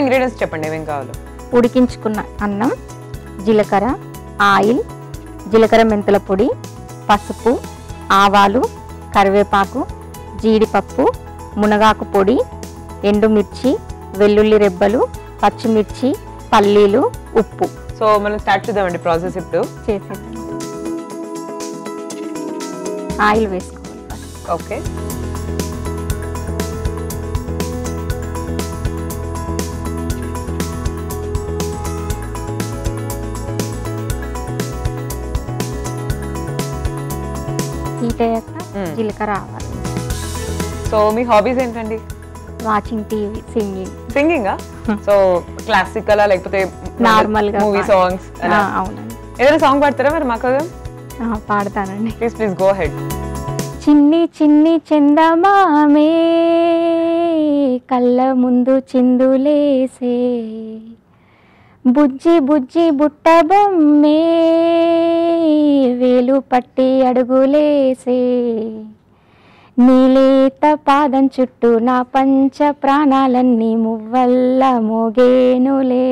Ingredients చెప్పండి ఏమేం కావాలో. ఉడికించుకున్న అన్నం, జీలకర్ర, ఆయిల్, జీలకర్ర మెంతుల పొడి, పసుపు, ఆవాలు, కరివేపాకు, జీడిపప్పు, మునగాకు పొడి, ఎండుమిర్చి, వెల్లుల్లి రెబ్బలు, పచ్చిమిర్చి, పల్లీలు, ఉప్పు. సో మనం స్టార్ట్ చేద్దామండి ప్రాసెస్ ఇప్పుడు. చేసేది ఆయిల్ వేసుకోవాలి ఫస్ట్. ఓకే. హీట్ అయ్యాక జీలకర్ర ఆవాలు. సో మీ హాబీస్ ఏంటండి? Watching TV, singing. సింగింగా? సో క్లాసికల్ లేకపోతే నార్మల్ గా మూవీ సాంగ్స్? అవునండి. ఏదైనా సాంగ్ పాడతారా మరి మాకు? పాడతానండి. Please go ahead. చిన్ని చిన్ని చందమామే కళ్ళ ముందు చిందులేసే, బుజ్జి బుజ్జి బుట్ట బొమ్మే వేలు పట్టి అడుగులేసే, నీలేత పాదం చుట్టూ నా పంచ ప్రాణాలన్నీ మువ్వల్ల మోగేనులే,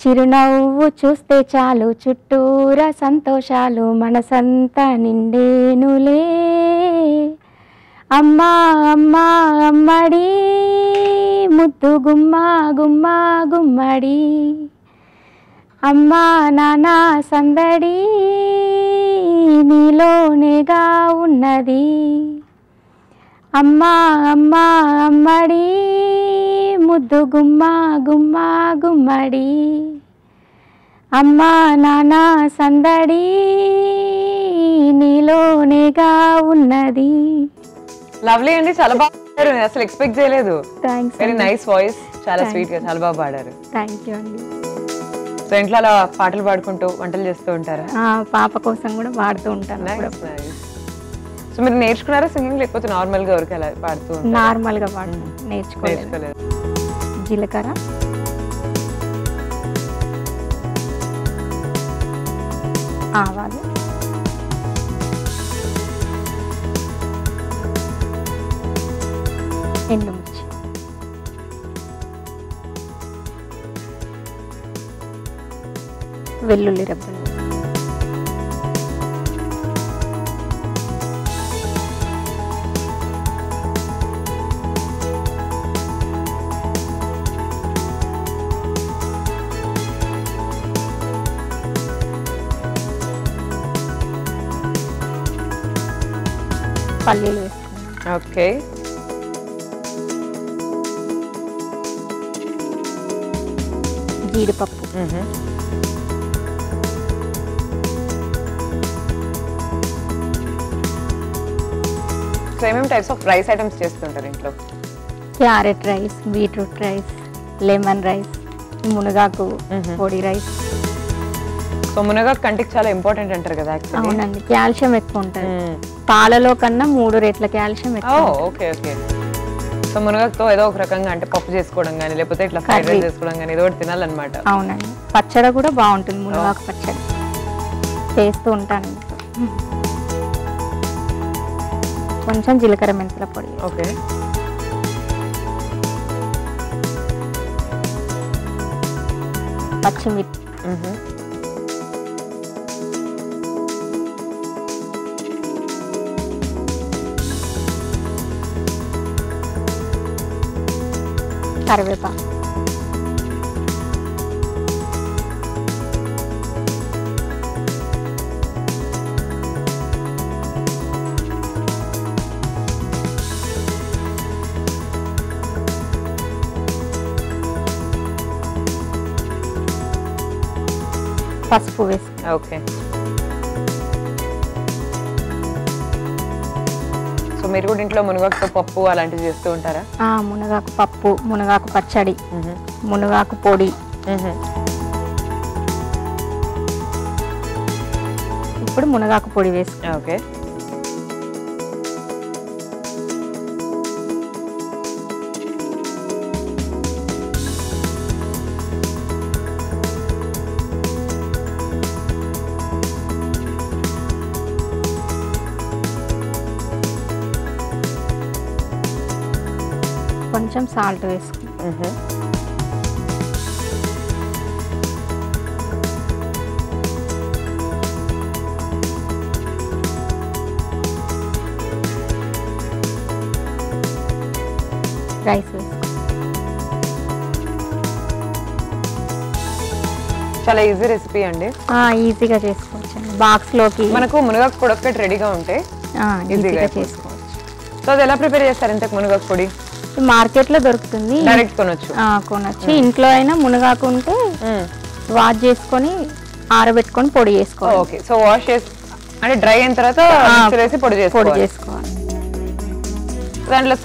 చిరునవ్వు చూస్తే చాలు చుట్టూరా సంతోషాలు మనసంతా నిండేనులే, అమ్మా అమ్మా అమ్మడి ముద్దు గుమ్మా గుమ్మా గుమ్మడి, అమ్మా నాన్న సందడి నీలోనేగా ఉన్నది, అమ్మా అమ్మా అమ్మడి ముద్దు గుమ్మా గుమ్మా గుమ్మడి, అమ్మా నాన్న సందడి నీలోనేగా ఉన్నది. లవ్లీ అండి, చాలా బాగా పాడారు. అసలు ఎక్స్పెక్ట్ చేయలేదు. థ్యాంక్స్. వెరీ నైస్ వాయిస్, చాలా స్వీట్ గా చాలా బాగా పాడారు. థ్యాంక్ యూ అండి. సో ఇంట్లో అలా పాటలు పాడుకుంటూ వంటలు చేస్తూ ఉంటారా? పాప కోసం కూడా పాడుతూ ఉంటాను. సో మీరు నేర్చుకున్నారా సింగింగ్, లేకపోతే నార్మల్ గా ఎవరికి అలా పాడుతూ ఉంటారా? నార్మల్ గా పాడుతాను, నేర్చుకోలేదు. జీలకర్ర, ఆవాలు, ఎండుమిర్చి, వెల్లుల్లి రెబ్బలు, పల్లీలు వేసుకున్నాం. ఓకే. జీడిపప్పు, సో ఏమేమి టైప్స్ ఆఫ్ రైస్ ఐటమ్స్ చేస్తుంటారు ఇంట్లో? Carrot rice, beetroot rice, lemon rice, మునగాకు పొడి రైస్. సో మునగాకు కంటికి చాలా ఇంపార్టెంట్ అంటారు కదా? అవునండి, కాల్షియం ఎక్కువ ఉంటుంది. పాలలో కన్నా 3 రెట్ల కాల్షియం ఎక్కువ. Okay okay. సో మునగాకుతో ఏదో ఒక రకంగా అంటే పప్పు చేసుకోవడం కానీ, లేకపోతే ఇట్లా ఫ్రైడ్ రైస్ చేసుకోవడం కానీ ఏదో ఒకటి తినాలన్నమాట. అవునండి. పచ్చడి కూడా బాగుంటుంది, మునగాకు పచ్చడి చేస్తూ ఉంటాను. కొంచెం జీలకర్ర మెంతుల పొడి. ఓకే. పచ్చిమిర్చి, కరివేపాకు, పసుపు వేసుకుంటాం. ఓకే. సో మీరు కూడా ఇంట్లో మునగాకుతో పప్పు అలాంటివి చేస్తూ ఉంటారా? మునగాకు పప్పు, మునగాకు పచ్చడి, మునగాకు పొడి. ఇప్పుడు మునగాకు పొడి వేసుకుంటాం. ఓకే. కొంచెం సాల్ట్ వేసుకుంటాం. రైస్ వేసుకో. చాలా ఈజీ రెసిపీ అండి, ఈజీగా చేసుకోవచ్చు అండి. బాక్స్లోకి మనకు మునగాకు పొడి ఒక్కటి రెడీగా ఉంటే ఈజీగా చేసుకోవచ్చు. సో అది ఎలా ప్రిపేర్ చేస్తారు ఇంతకు మునగాకు పొడి? మార్కెట్లో దొరుకుతుంది, డైరెక్ట్ కొనొచ్చు. కొనొచ్చు. ఇంట్లో అయినా మునగాకు ఉంటే వాష్ చేసుకొని ఆరబెట్టుకొని పొడి చేసుకోవాలి. ఓకే, సో వాష్ చేసి అంటే డ్రై అయిన తర్వాత మిక్సర్ వేసి పొడి చేసుకోవాలి. దాంట్లో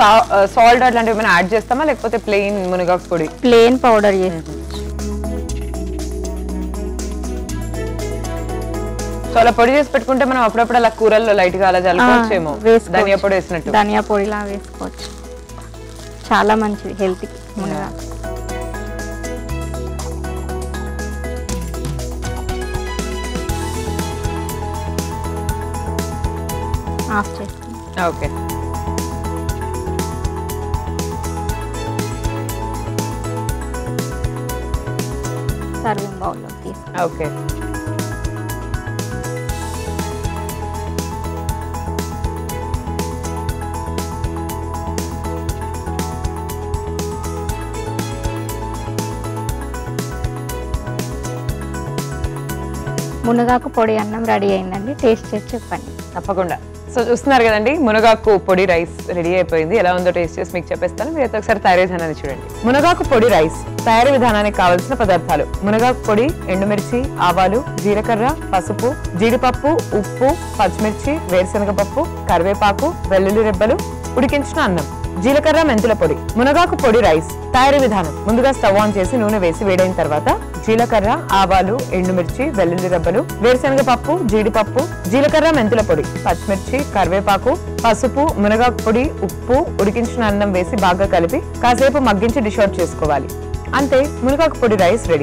సాల్ట్ అట్లాంటివి ఏమైనా యాడ్ చేస్తామా లేకపోతే ప్లెయిన్ మునగాకు పొడి? ప్లెయిన్ పౌడర్ చేసుకోవచ్చు. సో అలా పొడి చేసి పెట్టుకుంటే మనం అప్పుడప్పుడు అలా కూరల్లో లైట్ గా అలా జల్లుకోవచ్చేమో. ధనియా పొడి వేసినట్టు ధనియా పొడిలా వేసుకోవచ్చు. చాలా మంచిది హెల్త్ కి మునగాకు. ఆఫ్ చేసుకుంటాం. ఓకే, సర్వింగ్ బౌల్లో తీసుకుంటాం. ఓకే. మునగాకు పొడి అన్నం రెడీ అయిందండి. టేస్ట్ చేసి చెప్పండి. తప్పకుండా. సో చూస్తున్నారు కదండి, మునగాకు పొడి రైస్ రెడీ అయిపోయింది. ఎలా ఉందో టేస్ట్ చేసి మీకు చెప్పేస్తాను. మీరు ఒకసారి తయారీ విధానాన్ని చూడండి. మునగాకు పొడి రైస్ తయారీ విధానానికి కావలసిన పదార్థాలు: మునగాకు పొడి, ఎండుమిర్చి, ఆవాలు, జీలకర్ర, పసుపు, జీడిపప్పు, ఉప్పు, పచ్చిమిర్చి, వేరుశనగ పప్పు, కరివేపాకు, వెల్లుల్లి రెబ్బలు, ఉడికించిన అన్నం, జీలకర్ర, మెంతుల పొడి. మునగాకు పొడి రైస్ తయారీ విధానం: ముందుగా స్టవ్ ఆన్ చేసి నూనె వేసి వేడైన తర్వాత జీలకర్ర, ఆవాలు, ఎండుమిర్చి, వెల్లుల్లి రెబ్బలు, వేరుశనగ పప్పు, జీడిపప్పు, జీలకర్ర, మెంతుల పొడి, పచ్చిమిర్చి, కరివేపాకు, పసుపు, మునగాకు పొడి, ఉప్పు, ఉడికించిన అన్నం వేసి బాగా కలిపి కాసేపు మగ్గించి డిష్ అవుట్ చేసుకోవాలి. అంతే, మునగాకు పొడి రైస్ రెడీ.